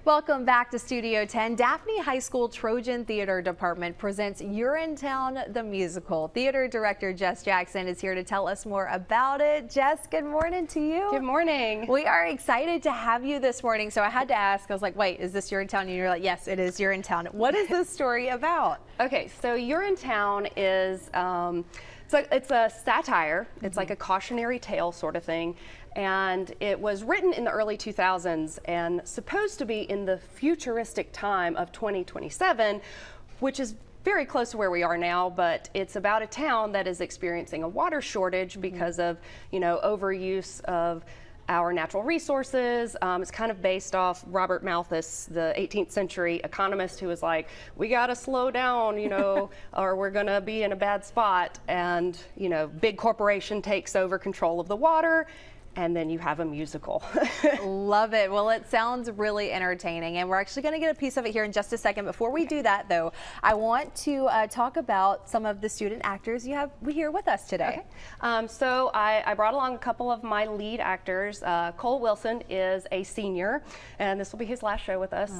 Welcome back to Studio 10. Daphne High School Trojan Theater Department presents Urinetown the Musical. Theater Director Jess Jackson is here to tell us more about it. Jess, good morning to you. Good morning. We are excited to have you this morning. So I had to ask, I was like, wait, is this Urinetown? And you're like, yes, it is Urinetown. What is this story about? Okay, so Urinetown is, it's a satire. It's like a cautionary tale sort of thing. And it was written in the early 2000s and supposed to be in the futuristic time of 2027, which is very close to where we are now, but it's about a town that is experiencing a water shortage because of, overuse of our natural resources. It's kind of based off Robert Malthus, the 18th century economist who was like, we gotta slow down, or we're gonna be in a bad spot. And, big corporation takes over control of the water, and then you have a musical. Love it. Well, it sounds really entertaining, and we're actually going to get a piece of it here in just a second. Before we do that, though, I want to talk about some of the student actors you have here with us today. Okay. So I brought along a couple of my lead actors. Cole Wilson is a senior, and this will be his last show with us,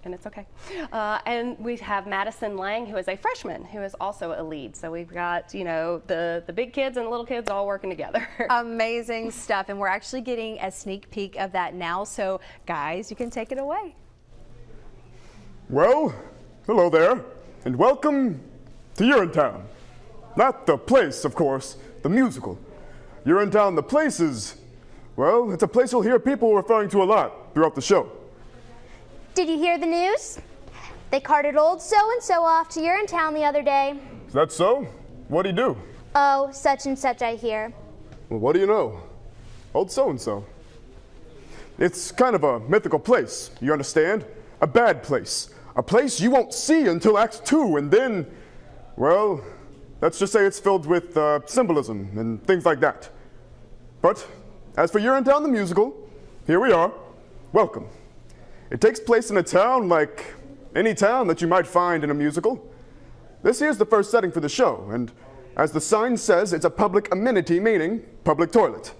and it's okay. And we have Madison Lang, who is a freshman, who is also a lead. So we've got, the big kids and the little kids all working together. Amazing stuff. And we're actually getting a sneak peek of that now. So guys, you can take it away. Well, hello there, and welcome to Urinetown. Not the place, of course, the musical. Urinetown, the place is, well, it's a place you'll hear people referring to a lot throughout the show. Did you hear the news? They carted old so-and-so off to Urinetown the other day. Is that so? What'd he do? Oh, such and such, I hear. Well, what do you know? Old so-and-so. It's kind of a mythical place, you understand? A bad place. A place you won't see until Act 2, and then, well, let's just say it's filled with symbolism and things like that. But as for Urinetown the musical, here we are. Welcome. It takes place in a town like any town that you might find in a musical. This here's the first setting for the show, and as the sign says, it's a public amenity, meaning public toilet.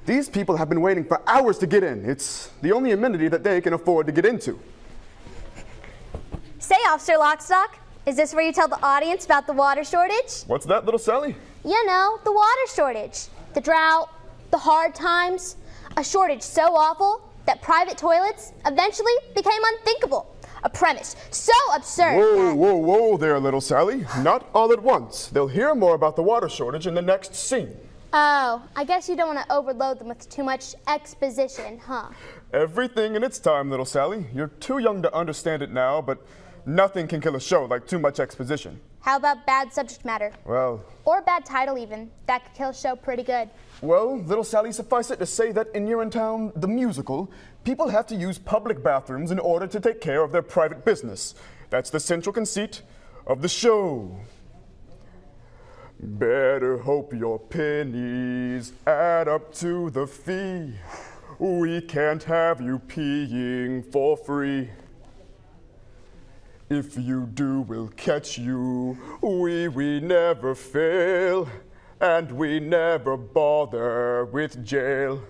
These people have been waiting for hours to get in. It's the only amenity that they can afford to get into. Say, Officer Lockstock, is this where you tell the audience about the water shortage? What's that, little Sally? You know, the water shortage. The drought, the hard times. A shortage so awful that private toilets eventually became unthinkable. A premise so absurd that... Whoa there, little Sally. Not all at once. They'll hear more about the water shortage in the next scene. Oh, I guess you don't want to overload them with too much exposition, huh? Everything in its time, little Sally. You're too young to understand it now, but nothing can kill a show like too much exposition. How about bad subject matter? Well... Or bad title even. That could kill a show pretty good. Well, little Sally, suffice it to say that in Urinetown, the musical, people have to use public bathrooms in order to take care of their private business. That's the central conceit of the show. Better hope your pennies add up to the fee. We can't have you peeing for free. If you do, we'll catch you. We never fail, and we never bother with jail.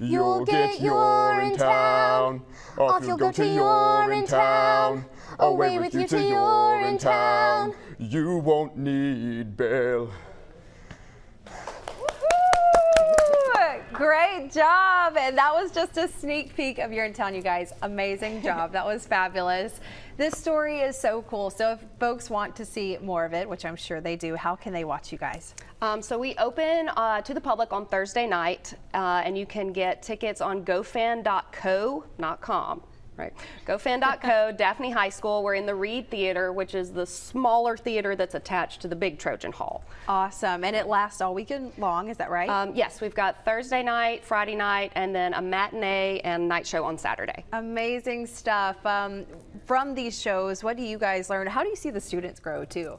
You'll get Urinetown. Off you'll go to Urinetown. Away with you to Urinetown. You won't need bail. Great job. And that was just a sneak peek of Urinetown, you guys. Amazing job. That was fabulous. This story is so cool. So if folks want to see more of it, which I'm sure they do, how can they watch you guys? So we open to the public on Thursday night, and you can get tickets on gofan.co, not com. Right. GoFan.co, Daphne High School. We're in the Reed Theater, which is the smaller theater that's attached to the big Trojan Hall. Awesome. And it lasts all weekend long, is that right? Yes, we've got Thursday night, Friday night, and then a matinee and night show on Saturday. Amazing stuff. From these shows, what do you guys learn? How do you see the students grow too?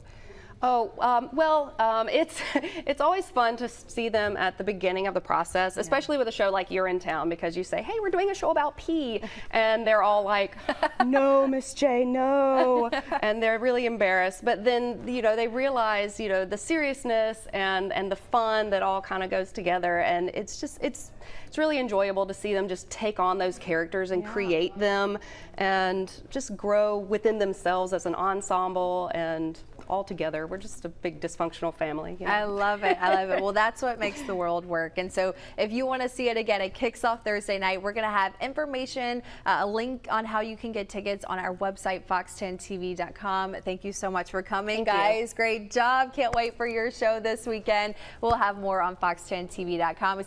It's always fun to see them at the beginning of the process, especially with a show like Urinetown, because you say, hey, we're doing a show about pee, and they're all like, no, Miss J, no, and they're really embarrassed. But then, they realize, the seriousness and the fun that all kind of goes together, and it's really enjoyable to see them just take on those characters and create them and just grow within themselves as an ensemble, and all together. We're just a big dysfunctional family. I love it. I love it. Well, that's what makes the world work. And so if you want to see it again, it kicks off Thursday night. We're going to have information, a link on how you can get tickets on our website, fox10tv.com. Thank you so much for coming, guys. Great job. Can't wait for your show this weekend. We'll have more on fox10tv.com.